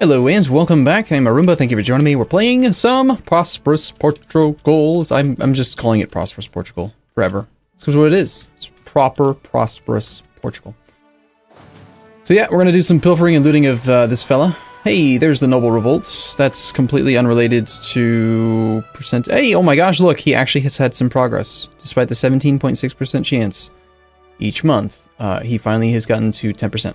Hello and welcome back. I'm Arumba. Thank you for joining me. We're playing some Prosperous Portugal. I'm just calling it Prosperous Portugal forever. It's because what it is. It's proper Prosperous Portugal. So yeah, we're gonna do some pilfering and looting of this fella. Hey, there's the Noble Revolt. That's completely unrelated to percent. Hey, oh my gosh, look, he actually has had some progress. Despite the 17.6% chance each month, he finally has gotten to 10%.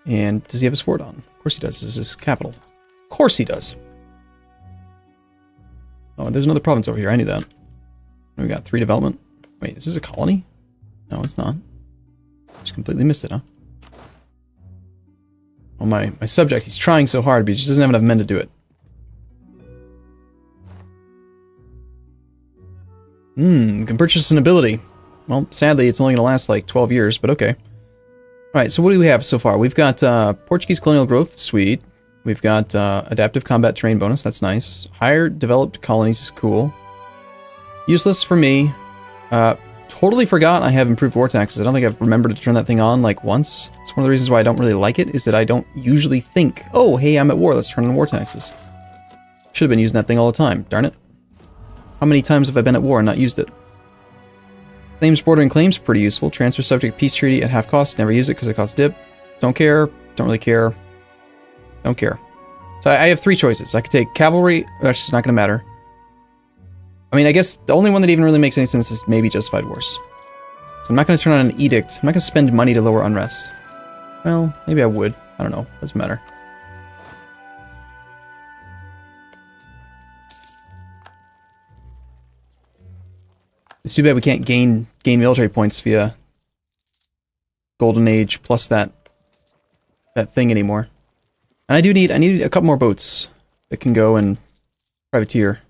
And does he have a sword on? Of course he does. This is his capital. Of course he does. Oh, there's another province over here. I knew that. We got 3 development. Wait, is this a colony? No, it's not. Just completely missed it, huh? Oh, my subject, he's trying so hard, but he just doesn't have enough men to do it. Can purchase an ability. Well, sadly, it's only going to last like 12 years, but okay. Alright, so what do we have so far? We've got Portuguese colonial growth, sweet. We've got adaptive combat terrain bonus, that's nice. Higher developed colonies is cool. Useless for me. Totally forgot I have improved war taxes. I don't think I've remembered to turn that thing on like once. It's one of the reasons why I don't really like it, is that I don't usually think, oh, hey, I'm at war, let's turn on war taxes. Should have been using that thing all the time, darn it. How many times have I been at war and not used it? Claims bordering claims, pretty useful. Transfer subject peace treaty at half cost. Never use it because it costs dip. Don't care. Don't really care. Don't care. So I have 3 choices. I could take cavalry. That's just not going to matter. I mean, I guess the only one that even really makes any sense is maybe justified wars. So I'm not going to turn on an edict. I'm not going to spend money to lower unrest. Well, maybe I would. I don't know. Doesn't matter. It's too bad we can't gain military points via Golden Age plus that thing anymore. And I need a couple more boats that can go and privateer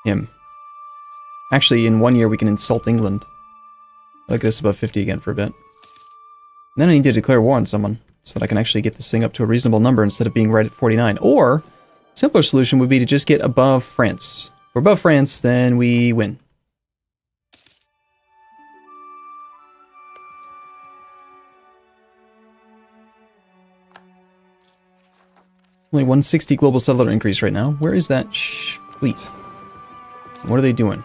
him. Actually, in 1 year we can insult England. That'll get us above 50 again for a bit. And then I need to declare war on someone so that I can actually get this thing up to a reasonable number instead of being right at 49. Or, simpler solution would be to just get above France. If we're above France, then we win. Only 160 global settler increase right now. Where is that fleet? What are they doing?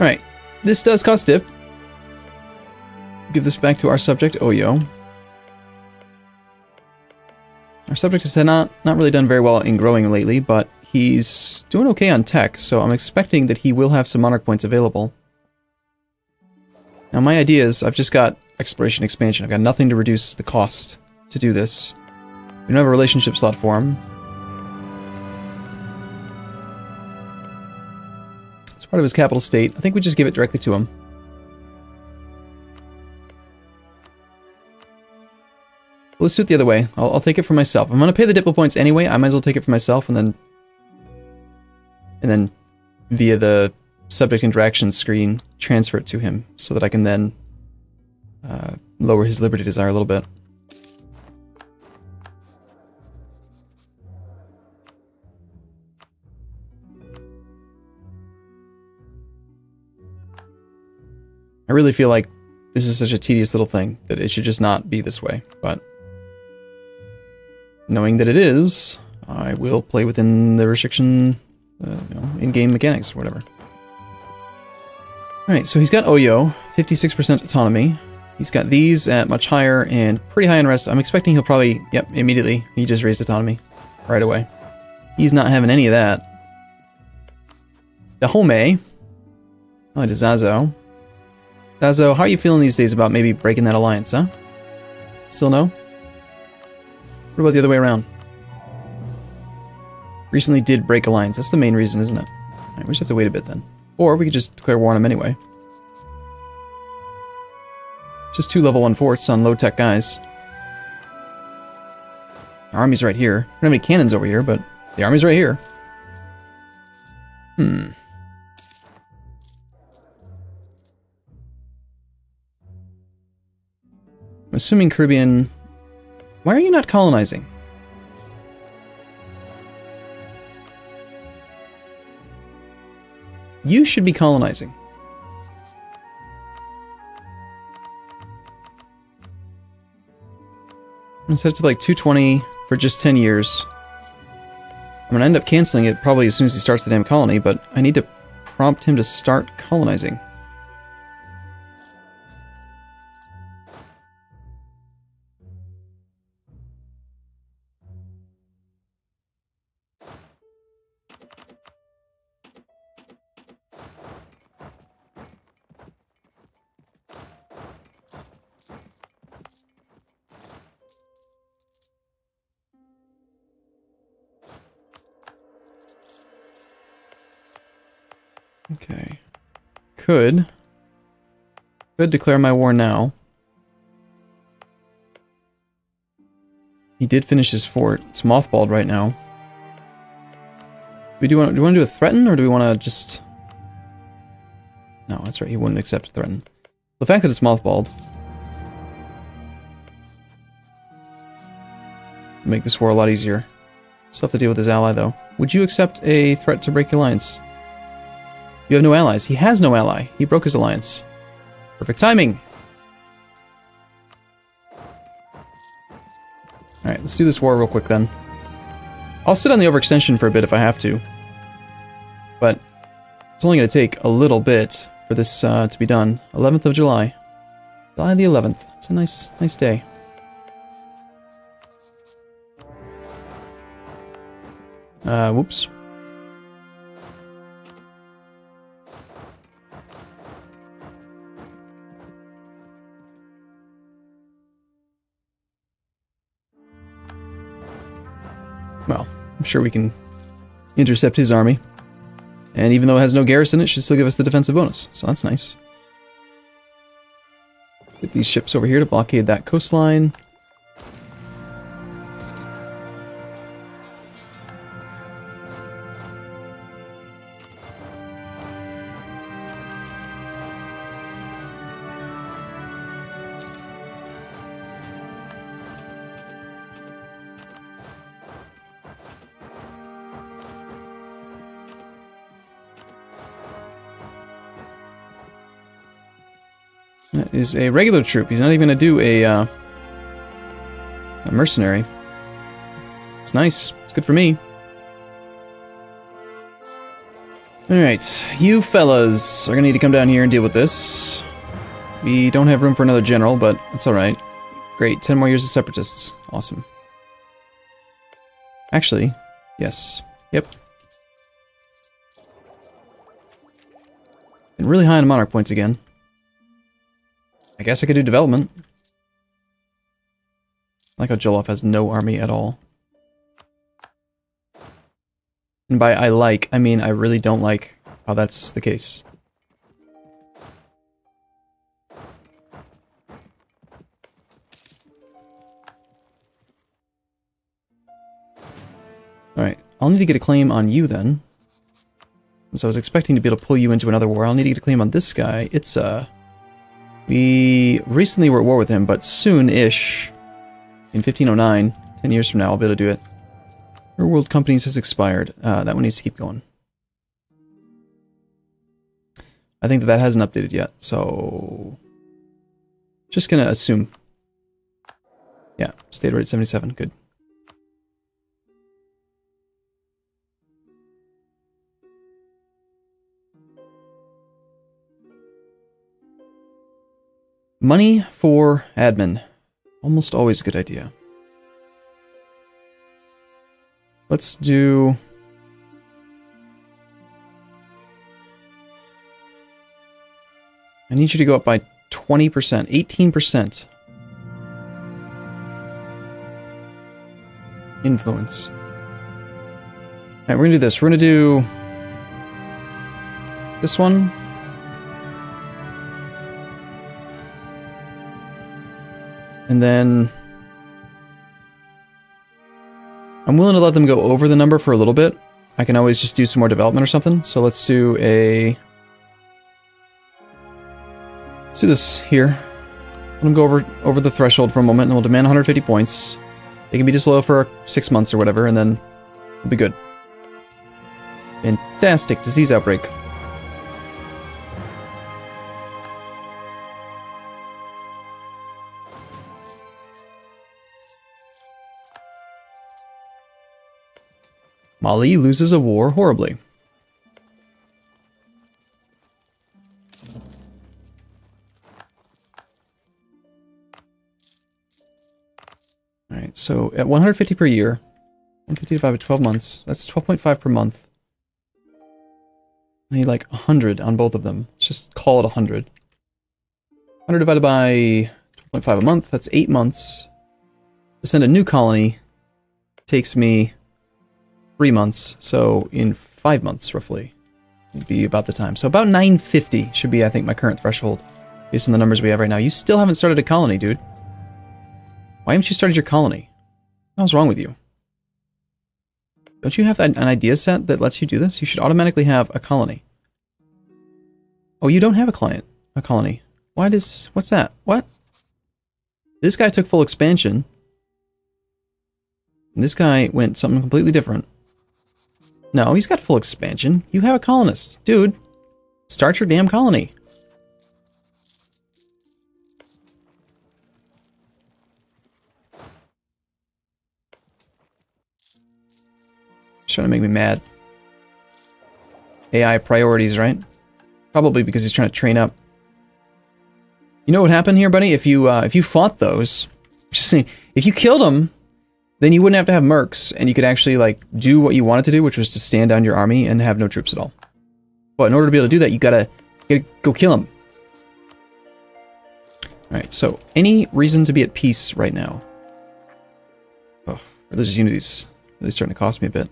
Alright, this does cost dip. Give this back to our subject, Oyo. Our subject has not really done very well in growing lately, but he's doing okay on tech, so I'm expecting that he will have some monarch points available. Now my idea is, I've just got exploration expansion. I've got nothing to reduce the cost to do this. We don't have a relationship slot for him. It's part of his capital state. I think we just give it directly to him. Let's do it the other way. I'll take it for myself. I'm going to pay the diplo points anyway. I might as well take it for myself and then via the subject interaction screen transfer it to him so that I can then lower his liberty desire a little bit. I really feel like this is such a tedious little thing that it should just not be this way, but knowing that it is, I will play within the restriction, in-game mechanics or whatever. Alright, so he's got Oyo, 56% autonomy. He's got these at much higher and pretty high unrest. I'm expecting he'll probably, yep, immediately. He just raised autonomy right away. He's not having any of that. Dahomey. Oh, to Zazo. Zazo, how are you feeling these days about maybe breaking that alliance, huh? Still no? What about the other way around? Recently did break alliance. That's the main reason, isn't it? Alright, we just have to wait a bit then. Or we could just declare war on him anyway. Just 2 level 1 forts on low-tech guys. Our army's right here. We don't have any cannons over here, but the army's right here. I'm assuming Caribbean... Why are you not colonizing? You should be colonizing. I'm set it to like 220 for just 10 years. I'm gonna end up canceling it probably as soon as he starts the damn colony, but I need to prompt him to start colonizing. Okay. Could declare my war now. He did finish his fort. It's mothballed right now. Do we want to do a threaten, or do we want to just... No, that's right, he wouldn't accept a threaten. The fact that it's mothballed will make this war a lot easier. Still have to deal with his ally, though. Would you accept a threat to break your alliance? You have no allies. He has no ally. He broke his alliance. Perfect timing. Alright, let's do this war real quick then. I'll sit on the overextension for a bit if I have to. But it's only going to take a little bit for this to be done. 11th of July. July the 11th. It's a nice day. Whoops. Well, I'm sure we can intercept his army. And even though it has no garrison, it should still give us the defensive bonus. So that's nice. Get these ships over here to blockade that coastline. That is a regular troop. He's not even going to do a mercenary. It's nice. It's good for me. Alright, you fellas are going to need to come down here and deal with this. We don't have room for another general, but it's alright. Great, 10 more years of separatists. Awesome. Actually, yes. Yep. And really high on monarch points again. I guess I could do development. I like how Jolov has no army at all. And by I like, I mean I really don't like how that's the case. Alright, I'll need to get a claim on you then. So I was expecting to be able to pull you into another war. I'll need to get a claim on this guy. It's, we recently were at war with him, but soon-ish, in 1509, 10 years from now, I'll be able to do it. Your World Companies has expired. That one needs to keep going. I think that hasn't updated yet, so... Just gonna assume. Yeah, stayed right at 77, good. Money for admin. Almost always a good idea. Let's do... I need you to go up by 20%, 18%. Influence. Alright, we're gonna do this. We're gonna do... this one. And then... I'm willing to let them go over the number for a little bit. I can always just do some more development or something. So let's do a... Let's do this here. Let them go over the threshold for a moment, and we'll demand 150 points. They can be disloyal for 6 months or whatever, and then we'll be good. Fantastic. Disease outbreak. Mali loses a war horribly. Alright, so at 150 per year, 150 divided by 12 months, that's 12.5 per month. I need like 100 on both of them. Let's just call it 100. 100 divided by 12.5 a month, that's 8 months. To send a new colony takes me 3 months, so in 5 months roughly would be about the time. So about 950 should be, I think, my current threshold based on the numbers we have right now. You still haven't started a colony, dude. Why haven't you started your colony? What's wrong with you? Don't you have an idea set that lets you do this? You should automatically have a colony. Oh, you don't have a colony. What's that? What? This guy took full expansion. And this guy went something completely different. No, he's got full expansion. You have a colonist. Dude, start your damn colony. He's trying to make me mad. AI priorities, right? Probably because he's trying to train up. You know what happened here, buddy? If you fought those, just saying, if you killed them, then you wouldn't have to have mercs, and you could actually like do what you wanted to do, which was to stand down your army and have no troops at all. But in order to be able to do that, you gotta go kill them. All right. So, any reason to be at peace right now? Oh, religious unity's really starting to cost me a bit.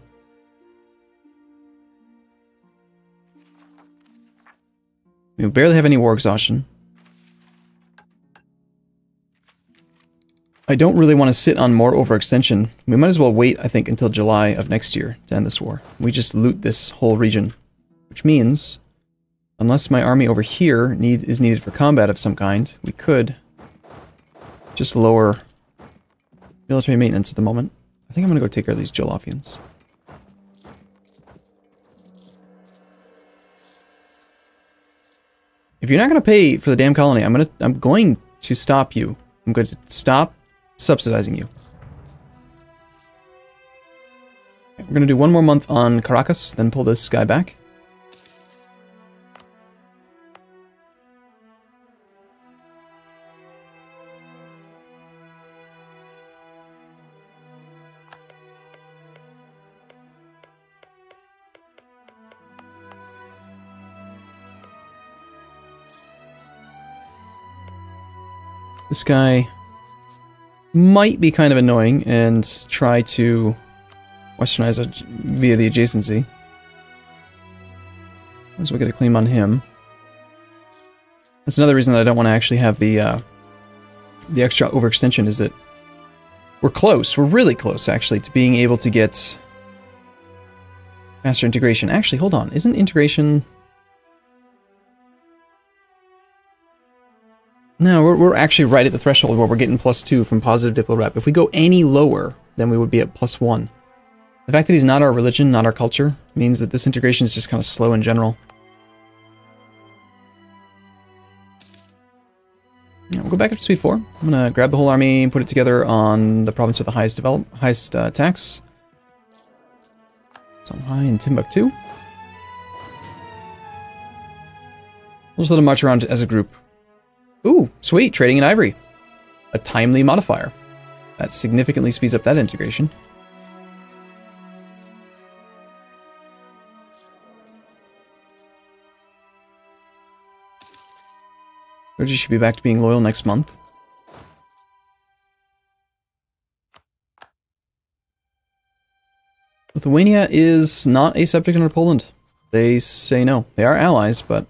We barely have any war exhaustion. I don't really want to sit on more overextension. We might as well wait, I think, until July of next year to end this war. We just loot this whole region. Which means, unless my army over here is needed for combat of some kind, we could just lower military maintenance at the moment. I think I'm going to go take care of these Jolofians. If you're not going to pay for the damn colony, I'm going to stop you. I'm going to stop subsidizing you. Okay, we're going to do one more month on Caracas, then pull this guy back. This guy might be kind of annoying and try to westernize via the adjacency. So we'll get a claim on him. That's another reason that I don't want to actually have the extra overextension, is that we're close. We're really close, actually, to being able to get faster integration. Actually, hold on. Isn't integration... No, we're actually right at the threshold where we're getting +2 from positive diplo rep. If we go any lower, then we would be at +1. The fact that he's not our religion, not our culture, means that this integration is just kind of slow in general. Yeah, we'll go back up to speed 4. I'm going to grab the whole army and put it together on the province with the highest tax. Songhai and Timbuktu. We'll just let them march around as a group. Ooh, sweet, trading in ivory. A timely modifier. That significantly speeds up that integration. Clergy should be back to being loyal next month. Lithuania is not a subject under Poland. They say no. They are allies, but...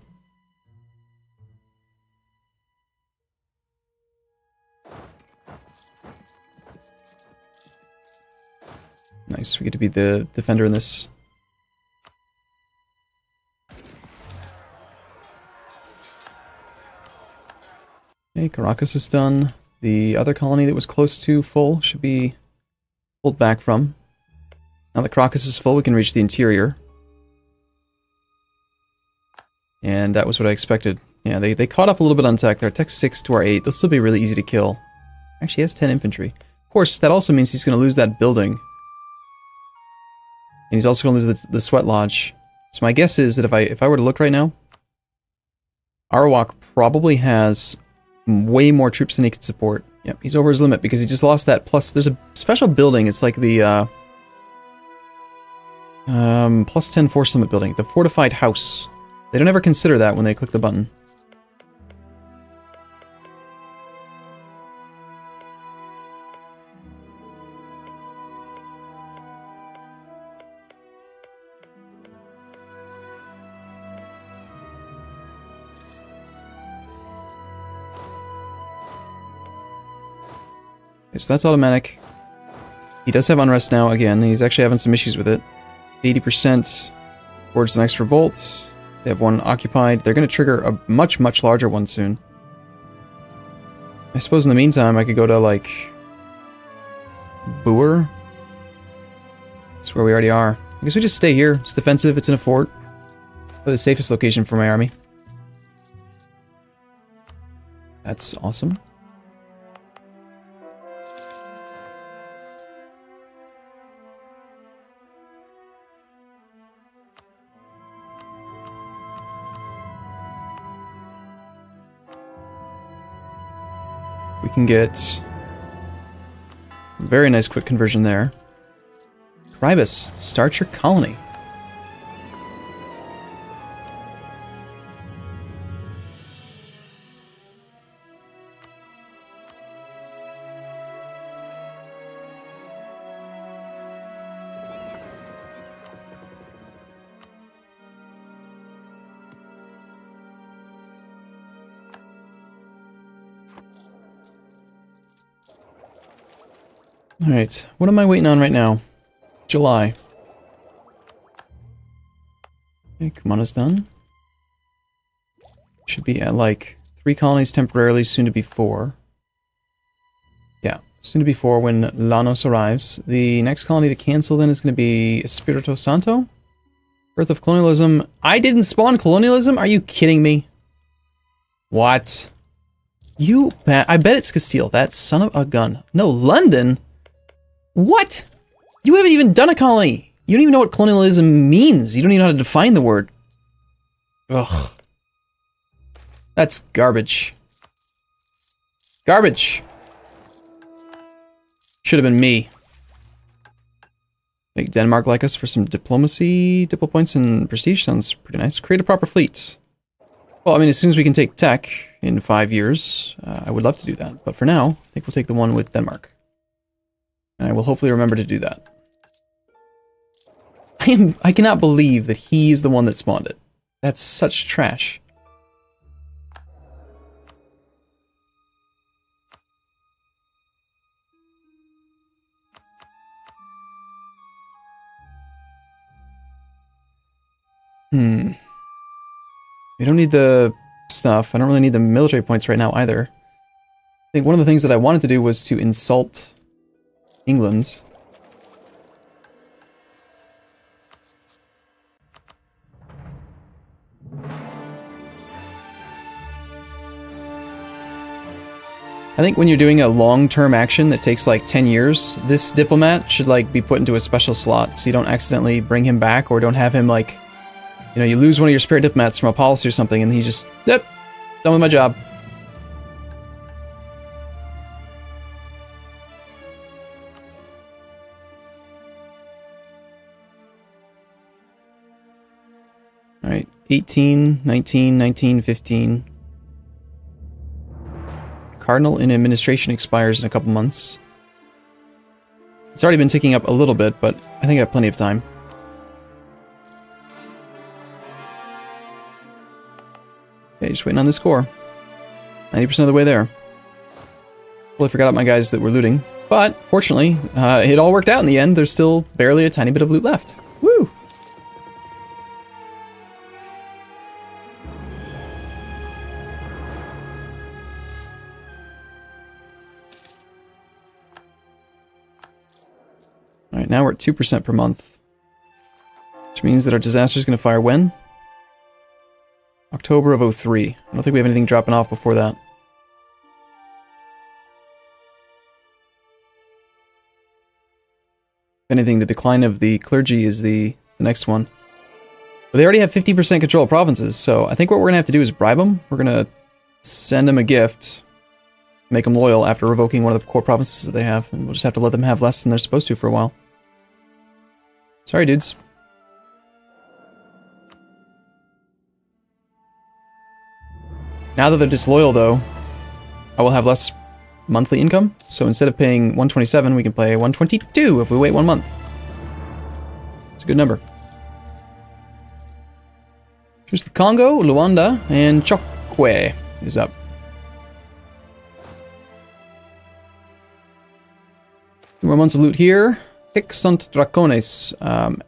Nice, we get to be the defender in this. Okay, Caracas is done. The other colony that was close to full should be pulled back from. Now that Caracas is full, we can reach the interior. And that was what I expected. Yeah, they caught up a little bit on tech. They're tech 6 to our 8. They'll still be really easy to kill. Actually, he has 10 infantry. Of course, that also means he's going to lose that building. And he's also going to lose the Sweat Lodge. So my guess is that if I were to look right now, Arawak probably has way more troops than he can support. Yep, he's over his limit because he just lost that. Plus, there's a special building. It's like the plus 10 force limit building, the fortified house. They don't ever consider that when they click the button. Okay, so that's automatic. He does have unrest now again. He's actually having some issues with it. 80% towards the next revolt. They have one occupied. They're going to trigger a much, much larger one soon. I suppose in the meantime, I could go to, like, Boer. That's where we already are. I guess we just stay here. It's defensive. It's in a fort. Probably the safest location for my army. That's awesome. We can get a very nice quick conversion there. Krybus, start your colony. Alright, what am I waiting on right now? July. Okay, Kumana's done. Should be at like 3 colonies temporarily, soon to be 4. Yeah, soon to be 4 when Lanos arrives. The next colony to cancel then is going to be Espirito Santo? Birth of Colonialism. I didn't spawn colonialism? Are you kidding me? What? I bet it's Castile, that son of a gun. No, London? What? You haven't even done a colony. You don't even know what colonialism means. You don't even know how to define the word. Ugh. That's garbage. Garbage. Should have been me. Make Denmark like us for some diplomacy, diplo points, and prestige. Sounds pretty nice. Create a proper fleet. Well, I mean, as soon as we can take tech in 5 years, I would love to do that. But for now, I think we'll take the one with Denmark. And I will hopefully remember to do that. I cannot believe that he's the one that spawned it. That's such trash. We don't need the stuff. I don't really need the military points right now either. I think one of the things that I wanted to do was to insult England. I think when you're doing a long-term action that takes like 10 years, this diplomat should like be put into a special slot so you don't accidentally bring him back or don't have him like, you know, you lose one of your spare diplomats from a policy or something and he just, yep, done with my job. Alright, 18, 19, 19, 15. Cardinal in administration expires in a couple months. It's already been ticking up a little bit, but I think I have plenty of time. Okay, just waiting on this core. 90% of the way there. Well, I forgot about my guys that were looting, but fortunately, it all worked out in the end. There's still barely a tiny bit of loot left. Woo! Alright, now we're at 2% per month. Which means that our disaster is going to fire when? October of 03. I don't think we have anything dropping off before that. If anything, the decline of the clergy is the next one. But they already have 50% control of provinces, so I think what we're going to have to do is bribe them. We're going to send them a gift, make them loyal after revoking one of the core provinces that they have, and we'll just have to let them have less than they're supposed to for a while. Sorry, dudes. Now that they're disloyal, though, I will have less monthly income, so instead of paying 127, we can pay 122 if we wait 1 month. It's a good number. Here's the Congo, Luanda, and Chokwe is up. 2 more months of loot here. Hic sunt dracones,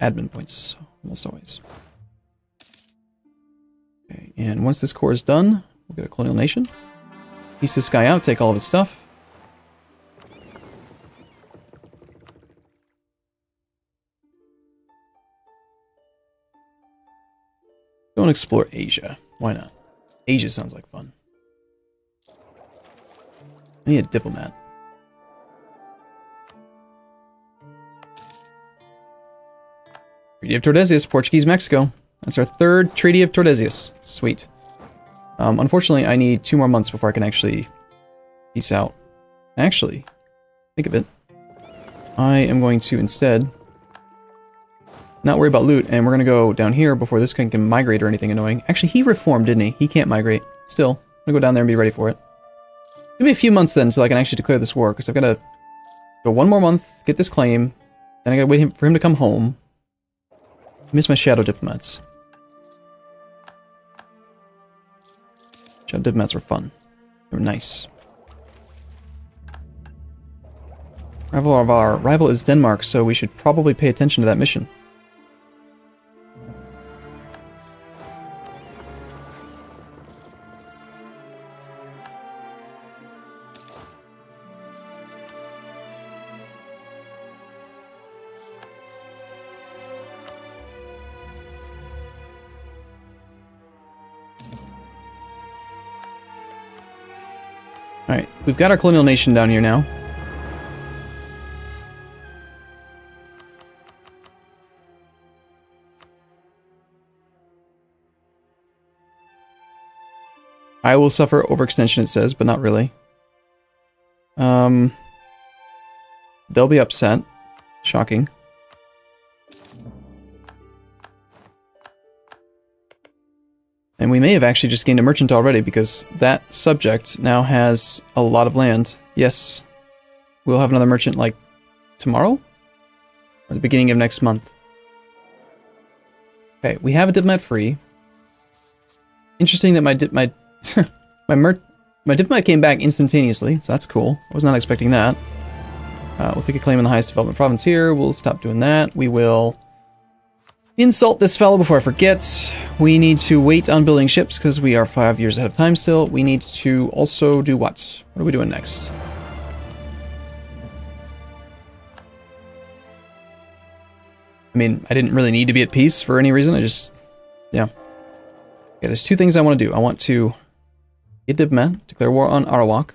admin points, almost always. Okay, and once this core is done, we'll get a colonial nation. Piece this guy out, take all of his stuff. Go and explore Asia. Why not? Asia sounds like fun. I need a diplomat. Treaty of Tordesillas, Portuguese, Mexico. That's our 3rd Treaty of Tordesillas. Sweet. Unfortunately, I need 2 more months before I can actually peace out. Actually, think of it. I am going to instead not worry about loot, and we're going to go down here before this can migrate or anything annoying. Actually, he reformed, didn't he? He can't migrate. Still, I'm going to go down there and be ready for it. Give me a few months then until I can actually declare this war, because I've got to go 1 more month, get this claim, then I got to wait for him to come home. I miss my shadow diplomats. Shadow diplomats were fun. They were nice. Rival of our rival is Denmark, so we should probably pay attention to that mission. Alright, we've got our colonial nation down here now. I will suffer overextension, it says, but not really. They'll be upset. Shocking. And we may have actually just gained a merchant already, because that subject now has a lot of land. Yes. We'll have another merchant, like, tomorrow? Or the beginning of next month. Okay, we have a diplomat free. Interesting that my diplomat came back instantaneously, so that's cool. I was not expecting that. We'll take a claim in the highest development province here. We'll stop doing that. We will insult this fellow before I forget. We need to wait on building ships because we are 5 years ahead of time still. We need to also do what? What are we doing next? I mean, I didn't really need to be at peace for any reason. I just, yeah. Okay, there's 2 things I want to do. I want to get diplomat, declare war on Arawak.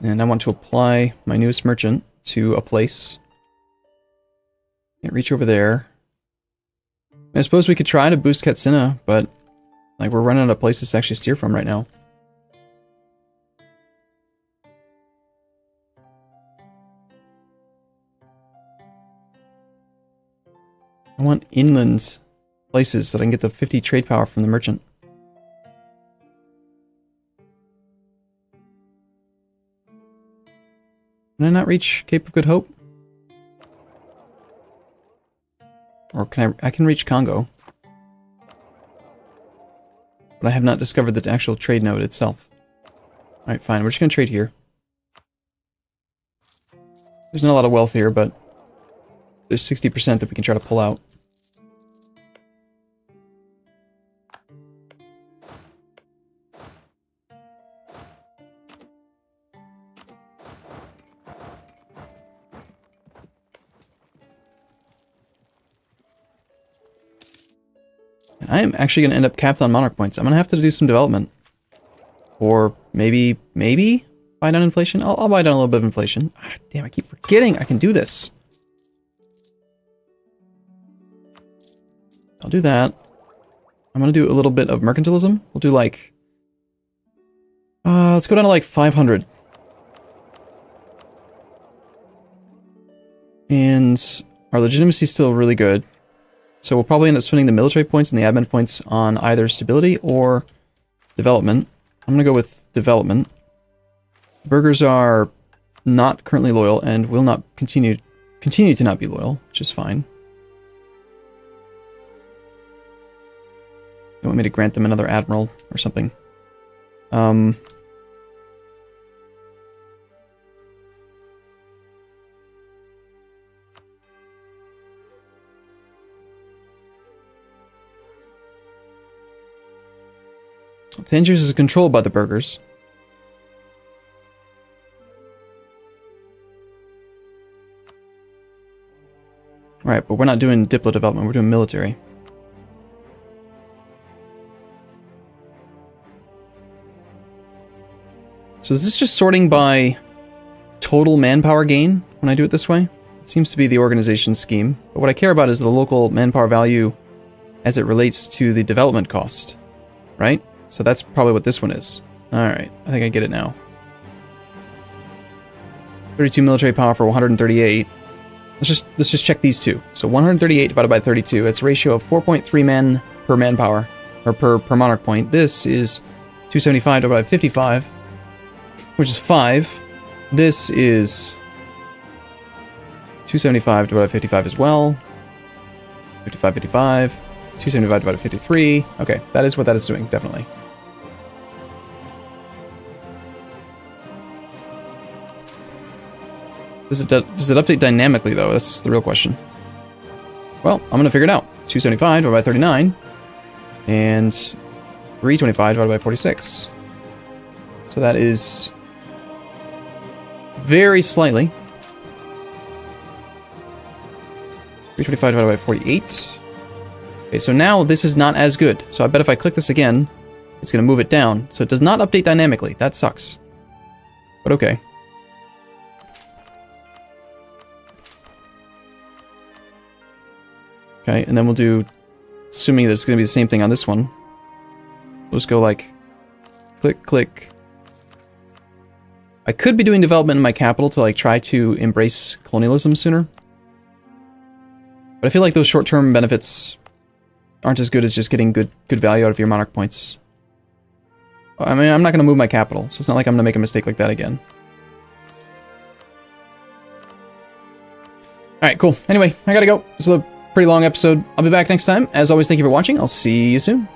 And I want to apply my newest merchant to a place. Can't reach over there. I suppose we could try to boost Katsina, but like we're running out of places to actually steer from right now. I want inland places so that I can get the 50 trade power from the merchant. Can I not reach Cape of Good Hope? Or can I can reach Congo. But I have not discovered the actual trade node itself. Alright, fine. We're just going to trade here. There's not a lot of wealth here, but there's 60% that we can try to pull out. And I am actually going to end up capped on monarch points. I'm going to have to do some development. Or maybe buy down inflation? I'll buy down a little bit of inflation. Ah, damn, I keep forgetting I can do this. I'll do that. I'm going to do a little bit of mercantilism. We'll do like... let's go down to like 500. And our legitimacy is still really good. So we'll probably end up spending the military points and the admin points on either stability or development. I'm going to go with development. Burghers are not currently loyal and will not continue to not be loyal, which is fine. You want me to grant them another admiral or something? Tangiers is controlled by the burghers. Right, but we're not doing diplo development, we're doing military. So is this just sorting by total manpower gain when I do it this way? It seems to be the organization scheme. But what I care about is the local manpower value as it relates to the development cost. Right? So that's probably what this one is. Alright, I think I get it now. 32 military power for 138. Let's just check these two. So 138 divided by 32, that's a ratio of 4.3 men per manpower, or per monarch point. This is 275 divided by 55, which is 5. This is 275 divided by 55 as well. 55, 55. 275 divided by 53. Okay, that is what that is doing, definitely. Does it update dynamically, though? That's the real question. Well, I'm going to figure it out. 275 divided by 39. And 325 divided by 46. So that is very slightly. 325 divided by 48. Okay, so now this is not as good. So I bet if I click this again, it's going to move it down. So it does not update dynamically. That sucks. But okay. Okay, and then we'll do, assuming that it's going to be the same thing on this one, we'll just go like, click, click. I could be doing development in my capital to like try to embrace colonialism sooner. But I feel like those short-term benefits aren't as good as just getting good value out of your monarch points. I mean, I'm not going to move my capital, so it's not like I'm going to make a mistake like that again. Alright, cool. Anyway, I gotta go. This is a pretty long episode. I'll be back next time. As always, thank you for watching. I'll see you soon.